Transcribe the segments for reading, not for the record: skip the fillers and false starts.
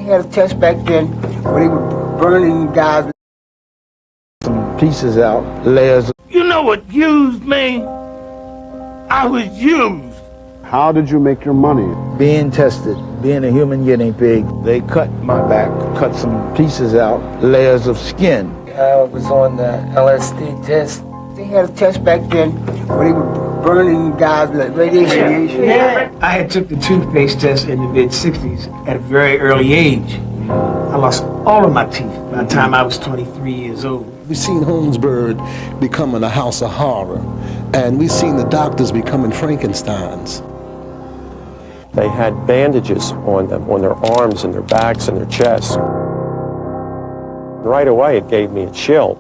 had a test back then where they were burning guys. Some pieces out, layers. You know what used me? I was used. How did you make your money? Being tested, being a human guinea pig. They cut my back, cut some pieces out, layers of skin. I was on the LSD test. They had a test back then where they were burning guys with radiation. Yeah. I had took the toothpaste test in the mid-60s at a very early age. I lost all of my teeth by the time I was 23 years old. We've seen Holmesburg becoming a house of horror, and we've seen the doctors becoming Frankensteins. They had bandages on them, on their arms and their backs and their chests. Right away, it gave me a chill.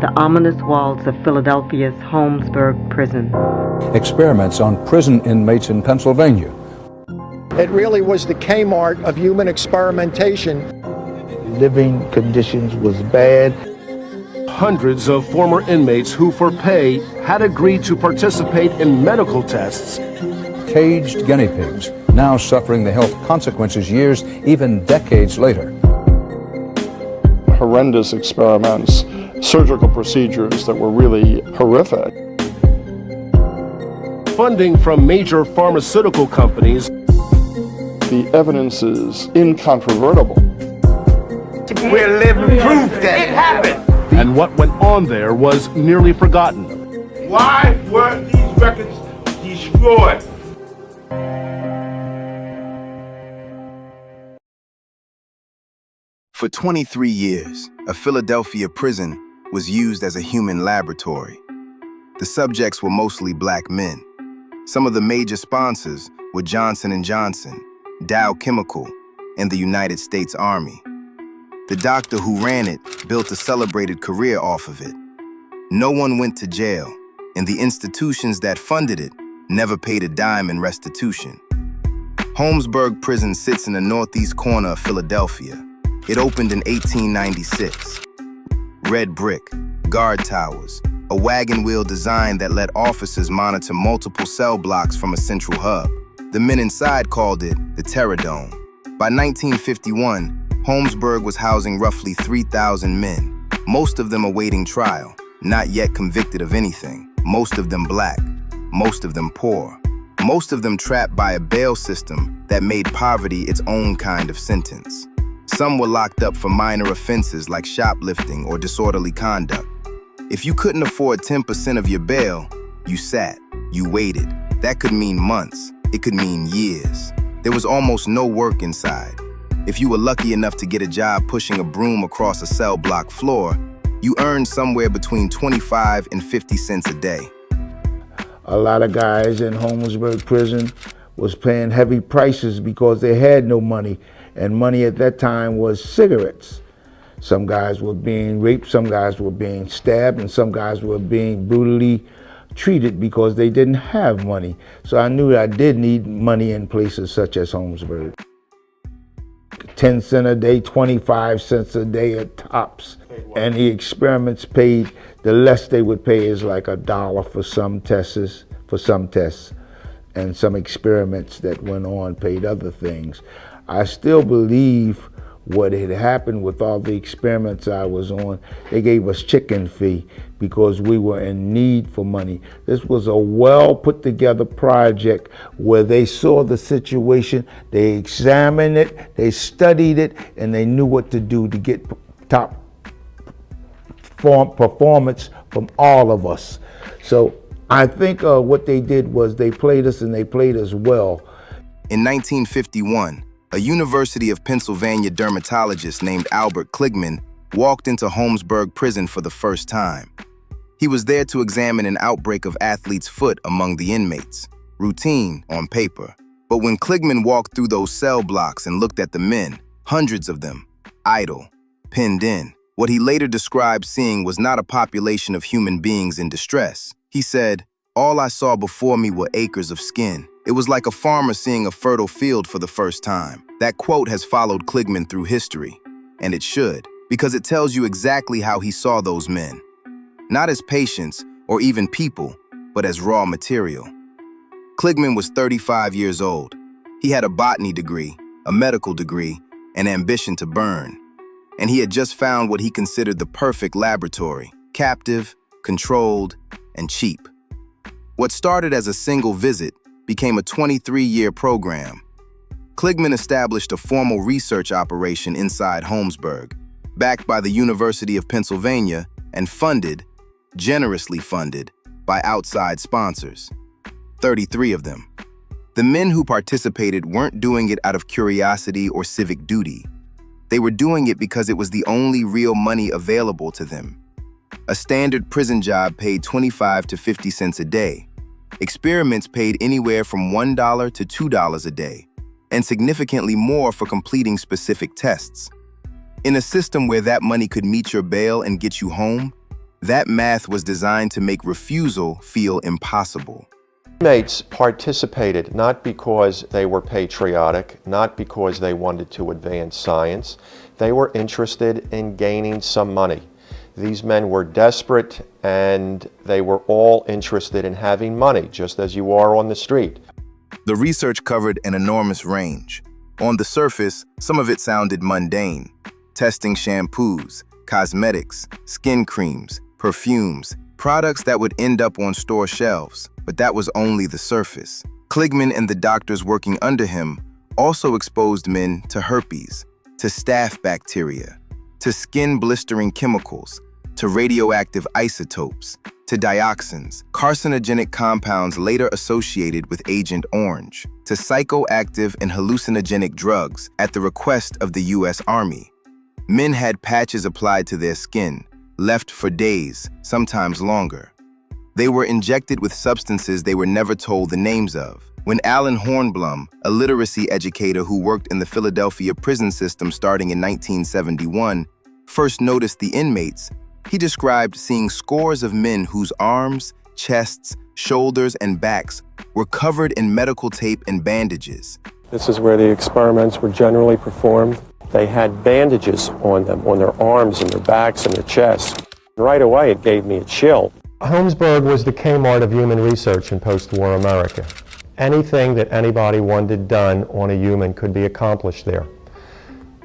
The ominous walls of Philadelphia's Holmesburg prison. Experiments on prison inmates in Pennsylvania. It really was the Kmart of human experimentation. Living conditions was bad. Hundreds of former inmates who, for pay, had agreed to participate in medical tests. Caged guinea pigs, now suffering the health consequences years, even decades later. Horrendous experiments, surgical procedures that were really horrific. Funding from major pharmaceutical companies. The evidence is incontrovertible. We're living proof that it happened. And what went on there was nearly forgotten. Why were these records destroyed? For 23 years, a Philadelphia prison was used as a human laboratory. The subjects were mostly black men. Some of the major sponsors were Johnson & Johnson, Dow Chemical, and the United States Army. The doctor who ran it built a celebrated career off of it. No one went to jail, and the institutions that funded it never paid a dime in restitution. Holmesburg Prison sits in the northeast corner of Philadelphia. It opened in 1896. Red brick, guard towers, a wagon wheel design that let officers monitor multiple cell blocks from a central hub. The men inside called it the Terror Dome. By 1951, Holmesburg was housing roughly 3,000 men, most of them awaiting trial, not yet convicted of anything, most of them black, most of them poor, most of them trapped by a bail system that made poverty its own kind of sentence. Some were locked up for minor offenses like shoplifting or disorderly conduct. If you couldn't afford 10% of your bail, you sat, you waited. That could mean months, it could mean years. There was almost no work inside. If you were lucky enough to get a job pushing a broom across a cell block floor, you earned somewhere between 25 and 50 cents a day. A lot of guys in Holmesburg prison was paying heavy prices because they had no money, and money at that time was cigarettes. Some guys were being raped, some guys were being stabbed, and some guys were being brutally treated because they didn't have money. So I knew that I did need money in places such as Holmesburg. 10 cents a day, 25 cents a day at tops. And the experiments paid, the less they would pay is like $1 for some tests, and some experiments that went on paid other things. I still believe what had happened with all the experiments I was on, they gave us chicken fee because we were in need for money. This was a well put together project where they saw the situation, they examined it, they studied it, and they knew what to do to get top performance from all of us. So I think what they did was they played us, and they played us well. In 1951, a University of Pennsylvania dermatologist named Albert Kligman walked into Holmesburg prison for the first time. He was there to examine an outbreak of athlete's foot among the inmates. Routine on paper. But when Kligman walked through those cell blocks and looked at the men, hundreds of them, idle, pinned in, what he later described seeing was not a population of human beings in distress. He said, "All I saw before me were acres of skin. It was like a farmer seeing a fertile field for the first time." That quote has followed Kligman through history, and it should, because it tells you exactly how he saw those men. Not as patients or even people, but as raw material. Kligman was 35 years old. He had a botany degree, a medical degree, an ambition to burn. And he had just found what he considered the perfect laboratory: captive, controlled, and cheap. What started as a single visit became a 23-year program. Kligman established a formal research operation inside Holmesburg, backed by the University of Pennsylvania and funded, generously funded, by outside sponsors. 33 of them. The men who participated weren't doing it out of curiosity or civic duty. They were doing it because it was the only real money available to them. A standard prison job paid 25 to 50 cents a day. Experiments paid anywhere from $1 to $2 a day, and significantly more for completing specific tests. In a system where that money could meet your bail and get you home, that math was designed to make refusal feel impossible. Inmates participated not because they were patriotic, not because they wanted to advance science. They were interested in gaining some money. These men were desperate, and they were all interested in having money, just as you are on the street. The research covered an enormous range. On the surface, some of it sounded mundane: testing shampoos, cosmetics, skin creams, perfumes, products that would end up on store shelves. But that was only the surface. Kligman and the doctors working under him also exposed men to herpes, to staph bacteria, to skin-blistering chemicals, to radioactive isotopes, to dioxins, carcinogenic compounds later associated with Agent Orange, to psychoactive and hallucinogenic drugs at the request of the U.S. Army. Men had patches applied to their skin, left for days, sometimes longer. They were injected with substances they were never told the names of. When Alan Hornblum, a literacy educator who worked in the Philadelphia prison system starting in 1971, first noticed the inmates, he described seeing scores of men whose arms, chests, shoulders, and backs were covered in medical tape and bandages. This is where the experiments were generally performed. They had bandages on them, on their arms and their backs and their chests. Right away, it gave me a chill. Holmesburg was the Kmart of human research in post-war America. Anything that anybody wanted done on a human could be accomplished there.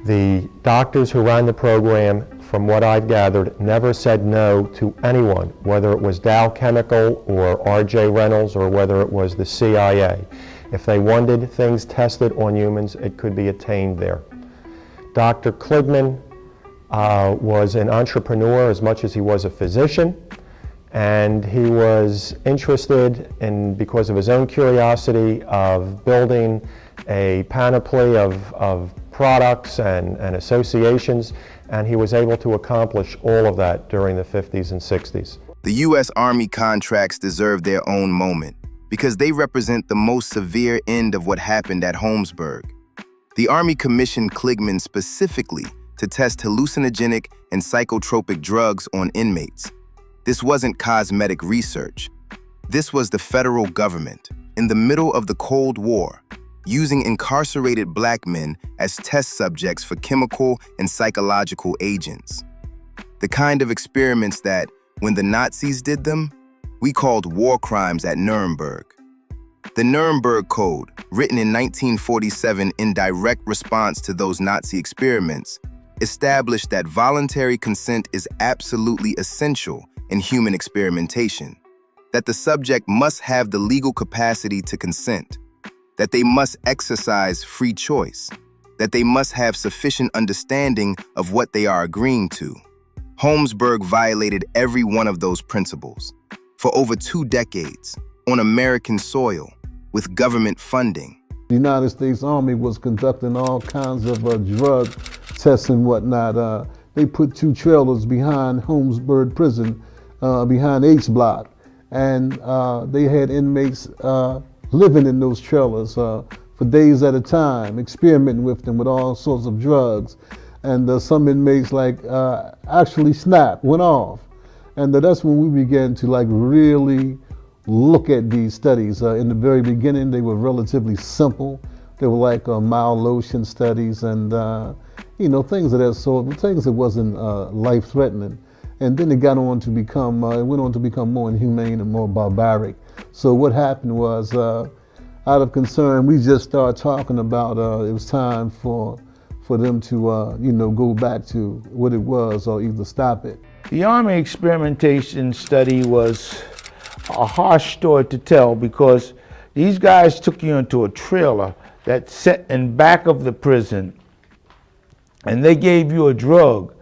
The doctors who ran the program, from what I've gathered, never said no to anyone, whether it was Dow Chemical or R.J. Reynolds or whether it was the CIA. If they wanted things tested on humans, it could be attained there. Dr. Kligman was an entrepreneur as much as he was a physician, and he was interested in, because of his own curiosity, of building a panoply of products and associations, and he was able to accomplish all of that during the 50s and 60s. The U.S. Army contracts deserve their own moment because they represent the most severe end of what happened at Holmesburg. The Army commissioned Kligman specifically to test hallucinogenic and psychotropic drugs on inmates. This wasn't cosmetic research. This was the federal government, in the middle of the Cold War, using incarcerated black men as test subjects for chemical and psychological agents. The kind of experiments that, when the Nazis did them, we called war crimes at Nuremberg. The Nuremberg Code, written in 1947 in direct response to those Nazi experiments, established that voluntary consent is absolutely essential in human experimentation, that the subject must have the legal capacity to consent, that they must exercise free choice, that they must have sufficient understanding of what they are agreeing to. Holmesburg violated every one of those principles for over 2 decades on American soil with government funding. The United States Army was conducting all kinds of drug tests and whatnot. They put 2 trailers behind Holmesburg Prison, behind H Block, and they had inmates living in those trailers for days at a time, experimenting with them with all sorts of drugs. And some inmates actually snapped, went off. And that's when we began to really look at these studies. In the very beginning, they were relatively simple. They were like mild lotion studies and things of that sort, things that wasn't life-threatening. And then it went on to become more inhumane and more barbaric. So what happened was, out of concern, we just started talking about it was time for for them to, go back to what it was or either stop it. The Army experimentation study was a harsh story to tell because these guys took you into a trailer that sat in back of the prison and they gave you a drug.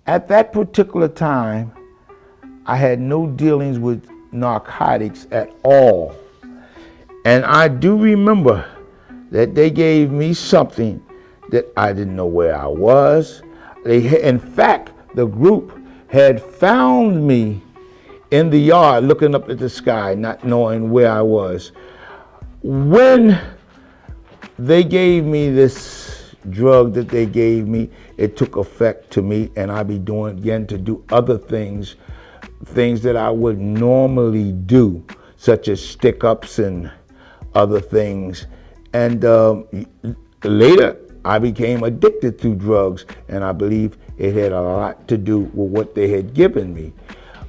At that particular time, I had no dealings with narcotics at all. And I do remember that they gave me something that I didn't know where I was. In fact, the group had found me in the yard looking up at the sky, not knowing where I was. When they gave me this drug that they gave me, it took effect to me, and I began to do other things that I would normally do, such as stick-ups and other things. And later, I became addicted to drugs, and I believe it had a lot to do with what they had given me.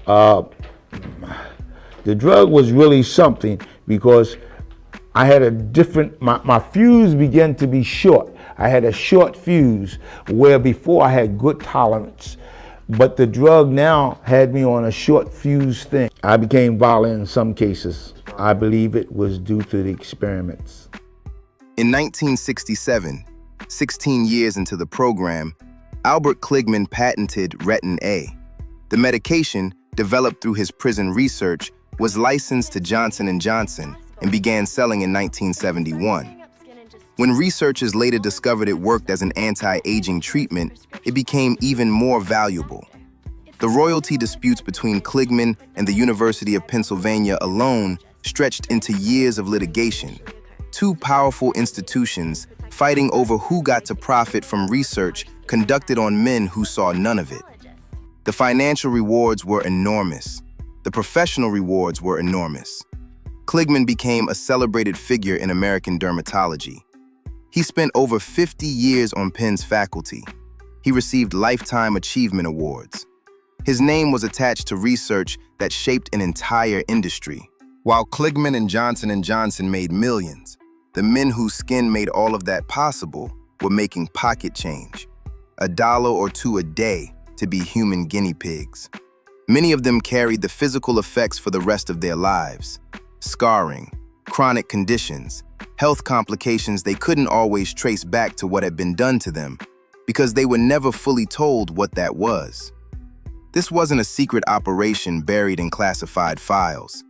The drug was really something because I had a different, my fuse began to be short. I had a short fuse where before I had good tolerance, but the drug now had me on a short fuse thing. I became violent in some cases. I believe it was due to the experiments. In 1967, 16 years into the program, Albert Kligman patented Retin-A. The medication, developed through his prison research, was licensed to Johnson & Johnson and began selling in 1971. When researchers later discovered it worked as an anti-aging treatment, it became even more valuable. The royalty disputes between Kligman and the University of Pennsylvania alone stretched into years of litigation, two powerful institutions fighting over who got to profit from research conducted on men who saw none of it. The financial rewards were enormous. The professional rewards were enormous. Kligman became a celebrated figure in American dermatology. He spent over 50 years on Penn's faculty. He received Lifetime Achievement Awards. His name was attached to research that shaped an entire industry. While Kligman and Johnson & Johnson made millions, the men whose skin made all of that possible were making pocket change, $1 or $2 a day to be human guinea pigs. Many of them carried the physical effects for the rest of their lives: scarring, chronic conditions, health complications they couldn't always trace back to what had been done to them because they were never fully told what that was. This wasn't a secret operation buried in classified files.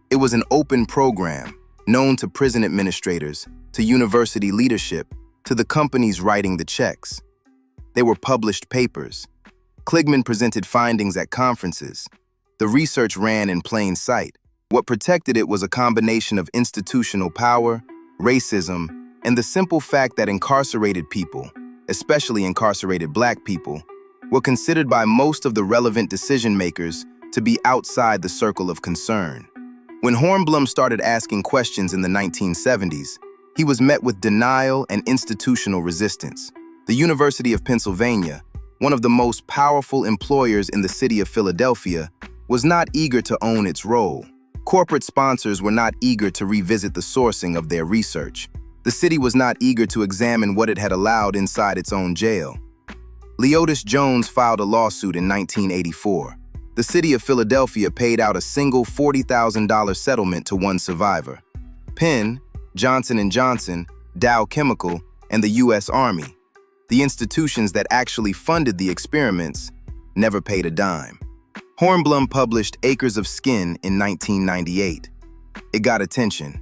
It was an open program known to prison administrators, to university leadership, to the companies writing the checks. They were published papers. Kligman presented findings at conferences. The research ran in plain sight. What protected it was a combination of institutional power, racism, and the simple fact that incarcerated people, especially incarcerated Black people, were considered by most of the relevant decision-makers to be outside the circle of concern. When Hornblum started asking questions in the 1970s, he was met with denial and institutional resistance. The University of Pennsylvania, one of the most powerful employers in the city of Philadelphia, was not eager to own its role. Corporate sponsors were not eager to revisit the sourcing of their research. The city was not eager to examine what it had allowed inside its own jail. Leotis Jones filed a lawsuit in 1984. The city of Philadelphia paid out a single $40,000 settlement to one survivor. Penn, Johnson & Johnson, Dow Chemical, and the U.S. Army, the institutions that actually funded the experiments, never paid a dime. Hornblum published Acres of Skin in 1998. It got attention.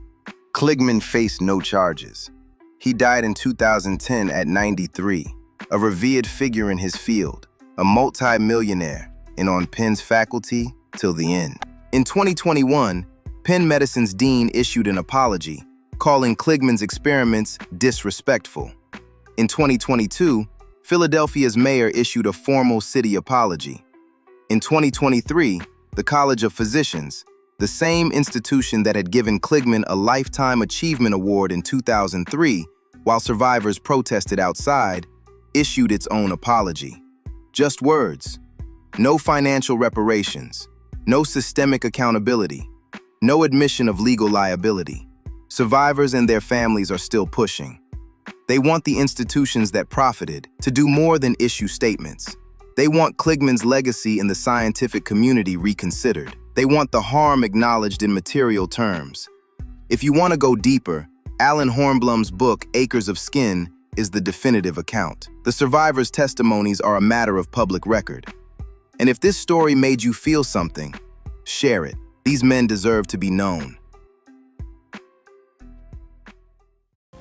Kligman faced no charges. He died in 2010 at 93, a revered figure in his field, a multi-millionaire, and on Penn's faculty till the end. In 2021, Penn Medicine's dean issued an apology, calling Kligman's experiments disrespectful. In 2022, Philadelphia's mayor issued a formal city apology. In 2023, the College of Physicians, the same institution that had given Kligman a Lifetime Achievement Award in 2003 while survivors protested outside, issued its own apology. Just words. No financial reparations, no systemic accountability, no admission of legal liability. Survivors and their families are still pushing. They want the institutions that profited to do more than issue statements. They want Kligman's legacy in the scientific community reconsidered. They want the harm acknowledged in material terms. If you want to go deeper, Alan Hornblum's book, Acres of Skin, is the definitive account. The survivors' testimonies are a matter of public record. And if this story made you feel something, share it. These men deserve to be known.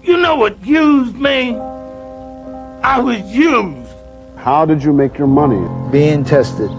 You know what used me? I was used. How did you make your money? Being tested.